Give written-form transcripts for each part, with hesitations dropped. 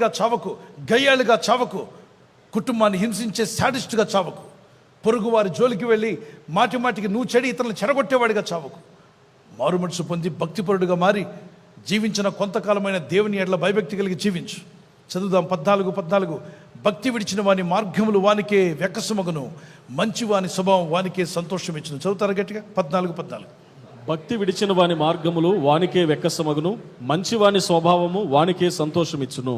దొంగవాడిగా చావకు, గయ్యాళిగా చావకు, కుటుంబాన్ని హింసించే శాడిస్ట్గా చావకు, పొరుగువారి జోలికి వెళ్ళి మాటి మాటికి నువ్వు చెడి ఇతరులను చెడగొట్టేవాడిగా చావకు. మారు మనసు పొంది భక్తిపరుడుగా మారి జీవించిన కొంతకాలమైన దేవుని ఎడల భయభక్తి కలిగి జీవించు. చదువుదాం 14 భక్తి విడిచిన వాని మార్గములు వానికే వెక్కసమగును, మంచి వాని స్వభావం వానికే సంతోషం ఇచ్చును. చదువుతారా గట్టిగా? 14. భక్తి విడిచిన వాని మార్గములు వానికే వెక్కసమగును, మంచి వాని స్వభావము వానికే సంతోషం ఇచ్చును.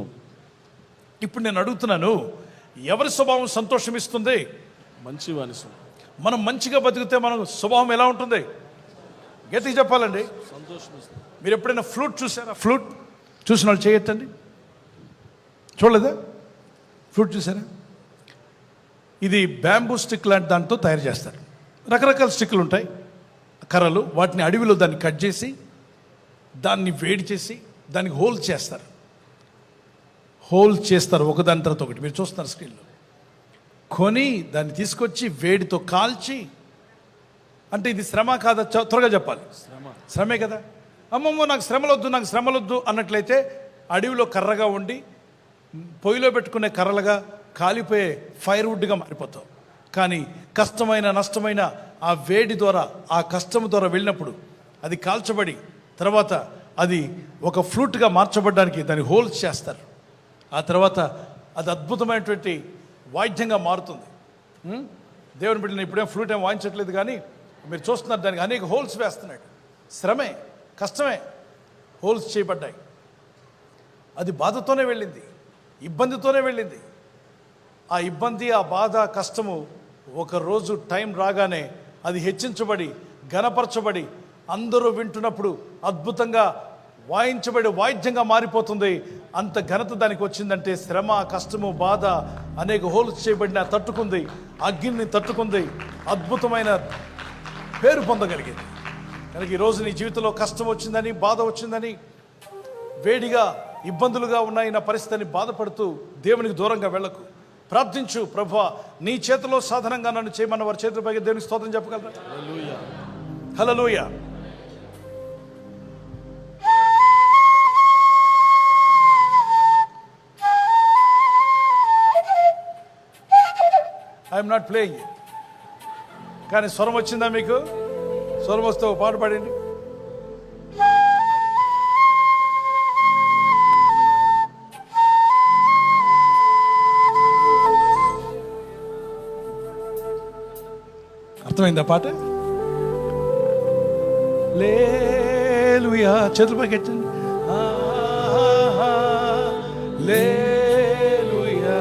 ఇప్పుడు నేను అడుగుతున్నాను, ఎవరి స్వభావం సంతోషం ఇస్తుంది? మంచి వాని స్వభావం. మనం మంచిగా బతికితే మన స్వభావం ఎలా ఉంటుంది? గట్టిగా చెప్పాలండి. సంతోషం ఇస్తుంది. మీరు ఎప్పుడైనా ఫ్లూట్ చూసారా? ఫ్లూట్ చూసిన వాళ్ళు చేయొద్దండి. చూడలేదా? ఫ్లూట్ చూసారా? ఇది బ్యాంబూ స్టిక్ లాంటి దాంతో తయారు చేస్తారు. రకరకాల స్టిక్లు ఉంటాయి, కర్రలు. వాటిని అడవిలో దాన్ని కట్ చేసి దాన్ని వేడి చేసి దానికి హోల్ చేస్తారు ఒకదాని తర్వాత ఒకటి. మీరు చూస్తున్నారు స్క్రీన్లో. కొని దాన్ని తీసుకొచ్చి వేడితో కాల్చి, అంటే ఇది శ్రమ కాదా? త్వరగా చెప్పాలి. శ్రమే కదా. అమ్మమ్మో నాకు శ్రమలొద్దు అన్నట్లయితే అడవిలో కర్రగా ఉండి పొయ్యిలో పెట్టుకునే కర్రలుగా కాలిపోయే ఫైర్వుడ్గా మారిపోతావు. కానీ కష్టమైన నష్టమైన ఆ వేడి ద్వారా, ఆ కష్టం ద్వారా వెళ్ళినప్పుడు అది కాల్చబడి తర్వాత అది ఒక ఫ్లూట్గా మార్చబడడానికి దాన్ని హోల్స్ చేస్తారు. ఆ తర్వాత అది అద్భుతమైనటువంటి వాయిద్యంగా మారుతుంది. దేవుని బిడ్డ, నేను ఇప్పుడేం ఫ్లూట్ ఏం వాయించట్లేదు, కానీ మీరు చూస్తున్నారు దానికి అనేక హోల్స్ వేస్తున్నాడు. శ్రమే, కష్టమే, హోల్స్ చేయబడ్డాయి. అది బాధతోనే వెళ్ళింది, ఇబ్బందితోనే వెళ్ళింది. ఆ ఇబ్బంది, ఆ బాధ, కష్టము ఒకరోజు టైం రాగానే అది హెచ్చించబడి ఘనపరచబడి అందరూ వింటున్నప్పుడు అద్భుతంగా వాయించబడి వాయిద్యంగా మారిపోతుంది. అంత ఘనత దానికి వచ్చిందంటే శ్రమ, కష్టము, బాధ అనేక హోల్స్ చేయబడిన తట్టుకుంది, అగ్నిని తట్టుకుంది, అద్భుతమైన పేరు పొందగలిగింది. కనుక ఈరోజు నీ జీవితంలో కష్టం వచ్చిందని, బాధ వచ్చిందని, వేడిగా ఇబ్బందులుగా ఉన్నాయి నా పరిస్థితిని బాధపడుతూ దేవునికి దూరంగా వెళ్ళకు. ప్రార్థించు, ప్రభువా నీ చేతిలో సాధనంగా నన్ను చేయమన్న వారి చేతుల పైకి దేవునికి స్తోత్రం చెప్పగలరా? హల్లెలూయా. I'm not playing. కానీ స్వరం వచ్చిందా మీకు? స్వరం వస్తే ఒక పాట పాడండి. అర్థమైందా పాట? హల్లెలూయా. చేతుల పైకి ఎత్తండి. హల్లెలూయా.